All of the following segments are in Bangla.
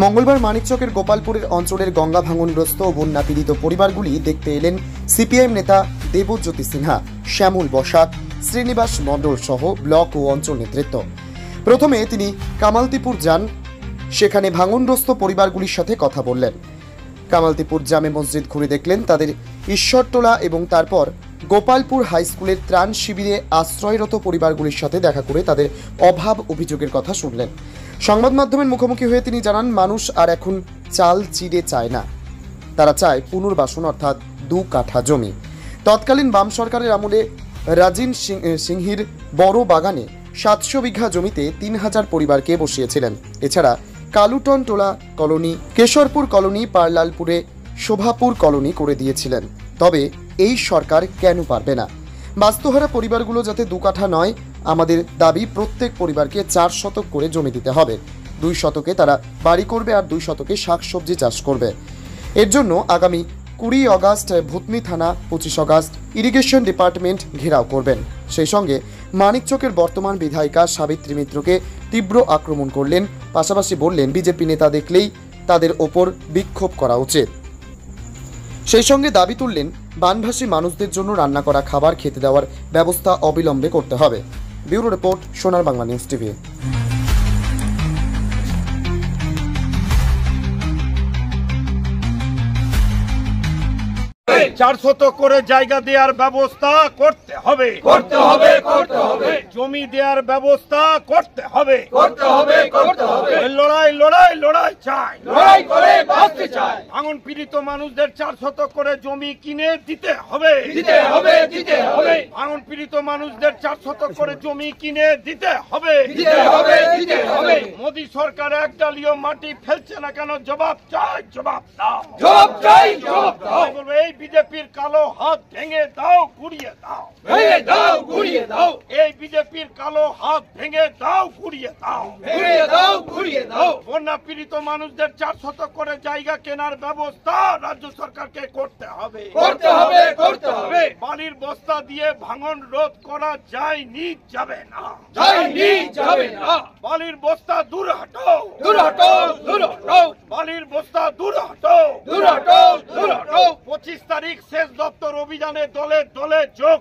মঙ্গলবার মানিকচকের গোপালপুরের অঞ্চলের গঙ্গা ভাঙনগ্রস্ত ও বন্যা পীড়িত পরিবারগুলি দেখতে এলেন সিপিআইএম নেতা দেবজ্যোতি সিনহা, শ্যামল বসাক, শ্রীনিবাস মণ্ডল সহ ব্লক ও অঞ্চল নেতৃত্ব। প্রথমে তিনি কামালতিপুর যান, সেখানে ভাঙনগ্রস্ত পরিবারগুলির সাথে কথা বললেন। কামালতিপুর জামে মসজিদ ঘুরে দেখলেন তাদের ঈশ্বরটোলা এবং তারপর গোপালপুর হাই স্কুলের ত্রাণ শিবিরে আশ্রয়রত পরিবারগুলির সাথে দেখা করে তাদের অভাব অভিযোগের কথা শুনলেন। সংবাদ মাধ্যমের মুখোমুখি হয়ে তিনি জানান, মানুষ আর এখন চাল চিড়ে চায় না, তারা চায় পুনর্বাসন অর্থাৎ 2 কাঠা জমি। তৎকালীন বাম সরকারের আমলে রাজিন সিংহির বড় বাগানে 700 বিঘা জমিতে 3000 পরিবারকে বসিয়েছিলেন। এছাড়া কালুটন টোলা colony, Kesharpur colony, পারলালপুরে Shobhapur colony করে দিয়েছিলেন। তবে এই সরকার কেন পারবে না? বাস্তুহারা পরিবারগুলো যাতে 2 কাঠা নয়, আমাদের দাবি প্রত্যেক পরিবারকে 4 শতক করে জমি দিতে হবে। 2 শতকে তারা বাড়ি করবে আর 2 শতকে শাকসবজি চাষ করবে। এর জন্য আগামী 20 অগাস্ট ভূতনি থানা, 25 অগাস্ট ইরিগেশন ডিপার্টমেন্ট ঘেরাও করবেন। সেই সঙ্গে মানিকচকের বর্তমান বিধায়িকা সাবিত্রী মিত্রকে তীব্র আক্রমণ করলেন। পাশাপাশি বললেন, বিজেপি নেতা দেখলেই তাদের ওপর বিক্ষোভ করা উচিত। সেই সঙ্গে দাবি তুললেন, বানভাসী মানুষদের জন্য রান্না করা খাবার খেতে দেওয়ার ব্যবস্থা অবিলম্বে করতে হবে। ব্যুরো রিপোর্ট, সোনার বাংলা নিউজ টিভি। 400 করে জায়গা দেওয়ার ব্যবস্থা করতে হবে। জমি দেওয়ার ব্যবস্থা করতে হবে। লড়াই চাই, ভাঙন পীড়িত মানুষদের 400 করে জমি কিনে দিতে হবে। ভাঙন পীড়িত মানুষদের 400 করে জমি কিনে দিতে হবে। মোদী সরকার একডালিও মাটি ফেলছে না কেন? জবাব চাই, জবাব দাও। এই বিজেপির কালো হাত ভেঙে দাও, ঘুরিয়ে দাও। এই বিজেপির কালো হাত ভেঙে দাও, ঘুরিয়ে দাও। বন্যা পীড়িত মানুষদের 400 করে জায়গা কেনার ব্যবস্থা রাজ্য সরকারকে করতে হবে। বালির বস্তা দিয়ে ভাঙন রোধ করা যায়নি, যাবে না। বালির বস্তা দূর হটো। বালির বস্তা দূর হটো। 25 তারিখ শেষ দপ্তর অভিযানে দলে দলে যোগ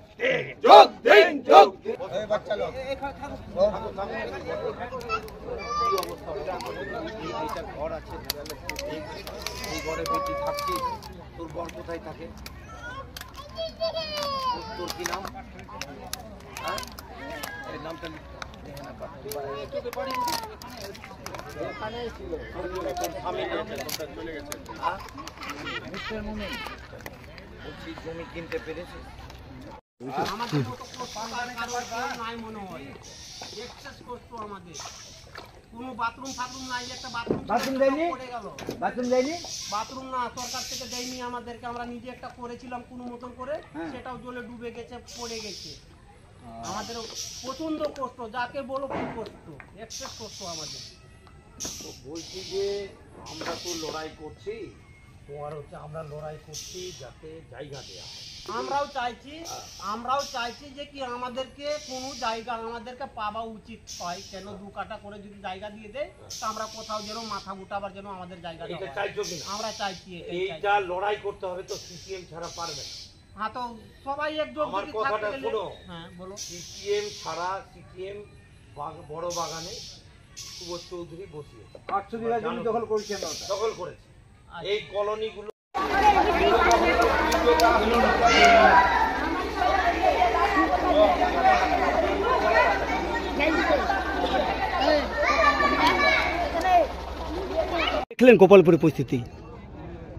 দিন। ঘর আছে, এই ঘরে বেটি থাকছিস, তোর বর কোথায় থাকে? তোর কি নাম? এর নামটা জমি কিনতে পেরেছিস? কোনো বাথরুম নাই, একটা বাথরুম দেয়নি, বাথরুম না সরকার থেকে দেয়নি আমাদেরকে। আমরা নিজে একটা করেছিলাম কোনো মতন করে, সেটাও জলে ডুবে গেছে, পড়ে গেছে। আমাদের প্রচন্ড কষ্ট, যাকে বলো খুব কষ্ট, এক্সেস কষ্ট আমাদের। বলছি যে আমরা তো লড়াই করছি, তোমার হচ্ছে আমরা লড়াই করছি যাতে জায়গা দেওয়া হয়। আমরাও চাইছি যে কি আমাদেরকে কোনো জায়গা আমাদেরকে পাওয়া উচিত হয়। কেন 2 কাঠা করে যদি জায়গা দিয়ে দেয়, তো আমরা কোথাও যেন মাথা গুটাবার যেন আমাদের জায়গা। এটা চাইছো কিনা? আমরা চাইছি। এইটা লড়াই করতে হবে, তো সিপিএম ছাড়া পারবে না। হ্যাঁ, তো সবাই একজোট যদি থাকতে গেলে। হ্যাঁ বলো। সিপিএম ছাড়া, সিপিএম বড় বাগানে সুবোধ চৌধুরী বসিয়ে 800 বিঘা জমি দখল করেছে। এই কলোনিগুলো দেখলেন গোপালপুরের পরিস্থিতি।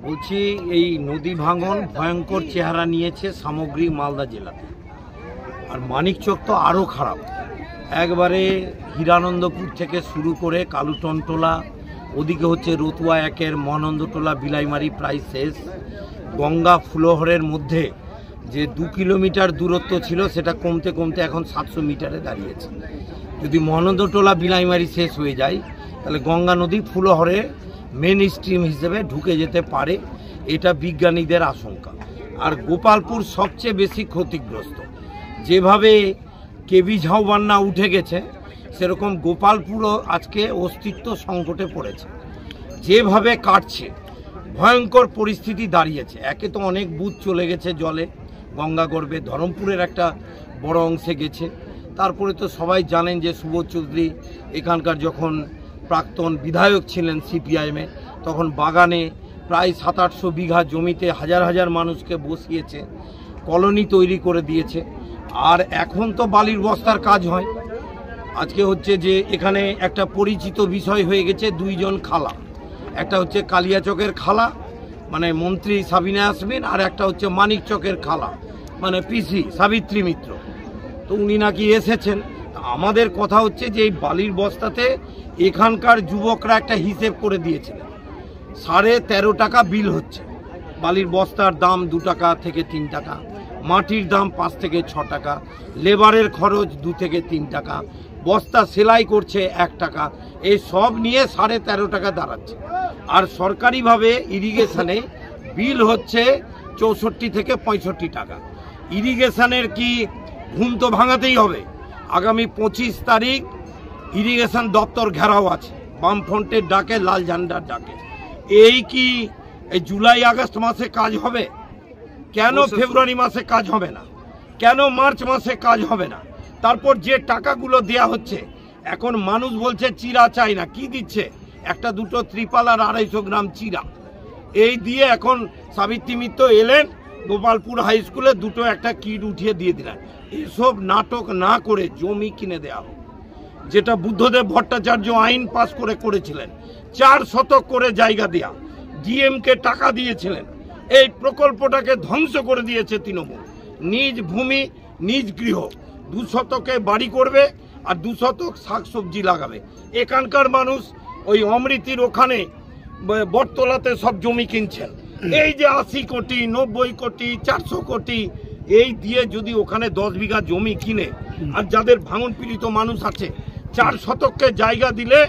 বলছি, এই নদী ভাঙন ভয়ঙ্কর চেহারা নিয়েছে সামগ্রিক মালদা জেলাতে। আর মানিকচক তো আরও খারাপ। একবারে হীরানন্দপুর থেকে শুরু করে কালুটনটোলা, ওদিকে হচ্ছে রতুয়া 1-এর মহানন্দটোলা, বিলাইমারি প্রায় শেষ। গঙ্গা ফুলহরের মধ্যে যে 2 কিলোমিটার দূরত্ব ছিল, সেটা কমতে কমতে এখন 700 মিটারে দাঁড়িয়েছে। যদি মহানন্দটোলা বিলাইমারি শেষ হয়ে যায়, তাহলে গঙ্গা নদী ফুলহরে মেন স্ট্রিম হিসেবে ঢুকে যেতে পারে, এটা বিজ্ঞানীদের আশঙ্কা। আর গোপালপুর সবচেয়ে বেশি ক্ষতিগ্রস্ত। যেভাবে কেবি ঝাউ বন্যা উঠে গেছে, সেরকম গোপালপুরও আজকে অস্তিত্ব সংকটে পড়েছে। যেভাবে কাটছে ভয়ঙ্কর পরিস্থিতি দাঁড়িয়েছে। একে তো অনেক বুথ চলে গেছে জলে, গঙ্গাগর্ভে, ধরমপুরের একটা বড় অংশে গেছে। তারপরে তো সবাই জানেন যে সুবোধ চৌধুরী এখানকার যখন প্রাক্তন বিধায়ক ছিলেন সিপিআইএমে, তখন বাগানে প্রায় 700-800 বিঘা জমিতে হাজার হাজার মানুষকে বসিয়েছে, কলোনি তৈরি করে দিয়েছে। আর এখন তো বালির বস্তার কাজ হয়। আজকে হচ্ছে যে এখানে একটা পরিচিত বিষয় হয়ে গেছে, দুইজন খালা, একটা হচ্ছে কালিয়াচকের খালা মানে মন্ত্রী সাবিনা ইয়াসমিন, আর একটা হচ্ছে মানিকচকের খালা মানে পিসি সাবিত্রী মিত্র। তো উনি নাকি এসেছেন। আমাদের কথা হচ্ছে যে এই বালির বস্তাতে এখানকার যুবকরা একটা হিসেব করে দিয়েছিলেন, 13.5 টাকা বিল হচ্ছে। বালির বস্তার দাম 2 টাকা থেকে 3 টাকা, মাটির দাম 5 থেকে 6 টাকা, লেবারের খরচ 2 থেকে 3 টাকা, বস্তা সেলাই করছে 1 টাকা, এই সব নিয়ে 13.5 টাকা দাঁড়াচ্ছে। আর সরকারিভাবে ইরিগেশনে বিল হচ্ছে 64 থেকে 65 টাকা। ইরিগেশনের কি ঘুম তো ভাঙাতেই হবে। আগামী 25 তারিখ ইরিগেশন দপ্তর ঘেরাও আছে, বামফ্রন্টের ডাকে, লাল ঝান্ডার ডাকে। এই কি এই জুলাই আগস্ট মাসে কাজ হবে? কেন ফেব্রুয়ারি মাসে কাজ হবে না? কেন মার্চ মাসে কাজ হবে না? তারপর যে টাকাগুলো দেয়া হচ্ছে, এখন মানুষ বলছে চিরা চাই না, কি দিচ্ছে? একটা দুটো ত্রিপাল আর 250 গ্রাম চিরা, এই দিয়ে এখন সাবিত্রী মিত্র এলেন গোপালপুর হাই স্কুলে দুটো একটা কিট উঠিয়ে দিয়ে দিলেন। এসব নাটক না করে জমি কিনে দেওয়া হোক, যেটা বুদ্ধদেব ভট্টাচার্য আইন পাস করে করেছিলেন। 4 শতক করে জায়গা দেয়া, ডিএমকে টাকা দিয়েছিলেন। এই প্রকল্পটাকে ধ্বংস করে দিয়েছে তৃণমূল। নিজ ভূমি নিজ গৃহ, 2 শতকে বাড়ি করবে আর 2 শতক শাকসবজি লাগাবে। এখানকার মানুষ ওই অমৃতির ওখানে বটতলাতে সব জমি কিনছেন। এই যে 80 কোটি 90 কোটি 400 কোটি এই দিয়ে যদি ওখানে 10 বিঘা জমি কিনে, আর যাদের ভাঙন পীড়িত মানুষ আছে 4 শতককে জায়গা দিলে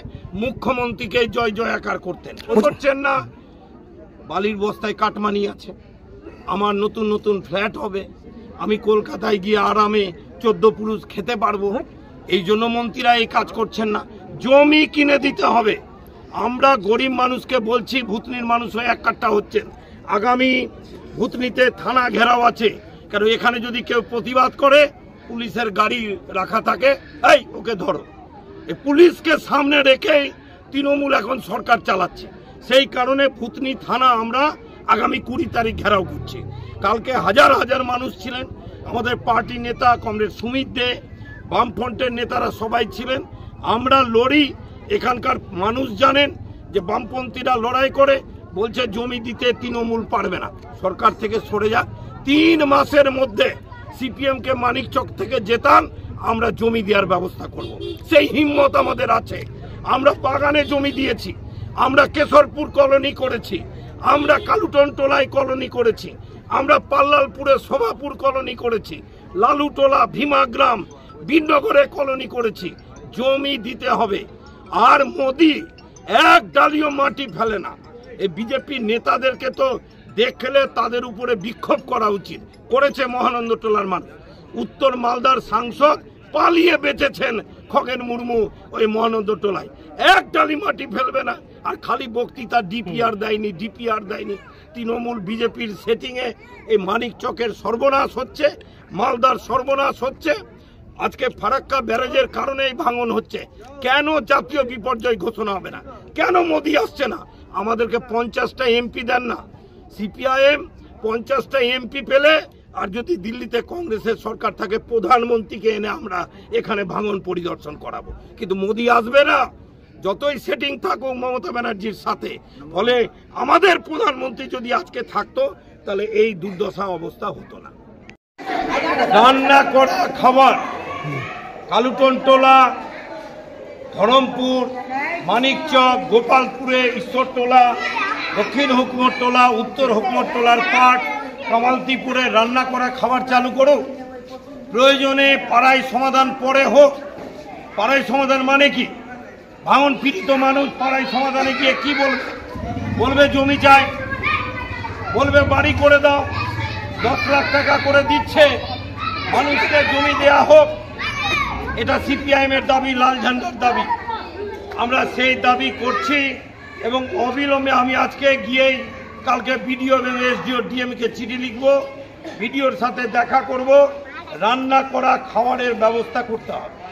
মুখ্যমন্ত্রীকে জয় জয়াকার করতেন। করছেন না। বালির বস্তায় কাটমানি আছে, আমার নতুন নতুন ফ্ল্যাট হবে, আমি কলকাতায় গিয়ে আরামে 14 পুরুষ খেতে পারবো। এই জন্য মন্ত্রীরা এই কাজ করছেন না। জমি কিনে দিতে হবে। আমরা গরিব মানুষকে বলছি, ভূতনির মানুষ হয়ে এক কাট্টা হচ্ছেন। আগামী ভূতনিতে থানা ঘেরাও আছে, কারণ এখানে যদি কেউ প্রতিবাদ করে পুলিশের গাড়ি রাখা থাকে, এই ওকে ধরো। এই পুলিশকে সামনে রেখেই তৃণমূল এখন সরকার চালাচ্ছে। সেই কারণে ভূতনি থানা আমরা আগামী 20 তারিখ ঘেরাও করছি। কালকে হাজার হাজার মানুষ ছিলেন, আমাদের পার্টি নেতা কমরেড সুমিত দে, বামফ্রন্টের নেতারা সবাই ছিলেন। আমরা লড়ি, এখানকার মানুষ জানেন যে বামপন্থীরা লড়াই করে বলছে জমি দিতে তৃণমূল পারবে না, সরকার থেকে সরে যাক। 3 মাসের মধ্যে সিপিএমকে মানিকচক থেকে জেতান, আমরা জমি দেওয়ার ব্যবস্থা করব। সেই হিম্মত আমাদের আছে। আমরা বাগানে জমি দিয়েছি, আমরা কেশরপুর কলোনি করেছি, আমরা কালুটন টোলায় কলোনি করেছি, আমরা পাল্লালপুরে শোভাপুর কলোনি করেছি, লালুটোলা ভীমাগ্রাম বিনগরে কলোনি করেছি। জমি দিতে হবে। আর মোদি এক ডালিও মাটি ফেলে না। এই বিজেপি নেতাদেরকে তো দেখলে তাদের উপরে বিক্ষোভ করা উচিত। করেছে মহানন্দ টোলার মানুষ। উত্তর মালদার সাংসদ পালিয়ে বেঁচেছেন খগেন মুর্মু ওই মহানন্দ টোলায়। এক ডালি মাটি ফেলবে না। আর খালি বক্তৃতা, ডিপিআর দেয়নি। তৃণমূল বিজেপির সেটিংয়ে এই মানিকচকের সর্বনাশ হচ্ছে, মালদার সর্বনাশ হচ্ছে। আজকে ফারাক্কা ব্যারেজের কারণে এই ভাঙন হচ্ছে। কেন জাতীয় বিপর্যয় ঘোষণা হবে না? কেন মোদি আসছে না? আমাদেরকে 50টা এমপি দেন না। সিপিআইএম 50টা এমপি পেলে, আর যদি দিল্লিতে কংগ্রেসের সরকার থাকে, প্রধানমন্ত্রীকে এনে আমরা এখানে ভাঙন পরিদর্শন করাবো। কিন্তু মোদি আসবে না, যতই সেটিং থাকুক মমতা ব্যানার্জির সাথে। ফলে আমাদের প্রধানমন্ত্রী যদি আজকে থাকতো, তাহলে এই দুর্দশা অবস্থা হতো না। রান্না করা খাবার কালুটন টোলা, ধরমপুর, মানিকচক, গোপালপুরে ঈশ্বরটোলা, দক্ষিণ হুকুমত টোলা, উত্তর হুকুমত টোলার পাট, কামালতিপুরে রান্না করা খাবার চালু করুক। প্রয়োজনে পাড়ায় সমাধান পরে হোক। পাড়ায় সমাধান মানে কি? ভাঙন পীড়িত মানুষ পাড়ায় সমাধানে গিয়ে কি বলবে? বলবে জমি চাই, বলবে বাড়ি করে দাও। 10 লাখ টাকা করে দিচ্ছে, মানুষকে জমি দেয়া হোক। এটা সিপিআইএমের দাবি, লাল ঝান্ডার দাবি। আমরা সেই দাবি করছি। এবং অবিলম্বে আমি আজকে গিয়েই কালকে বিডিও এবং এসডিও ডিএমকে চিঠি লিখব, বিডিওর সাথে দেখা করব, রান্না করা খাবারের ব্যবস্থা করতে হবে।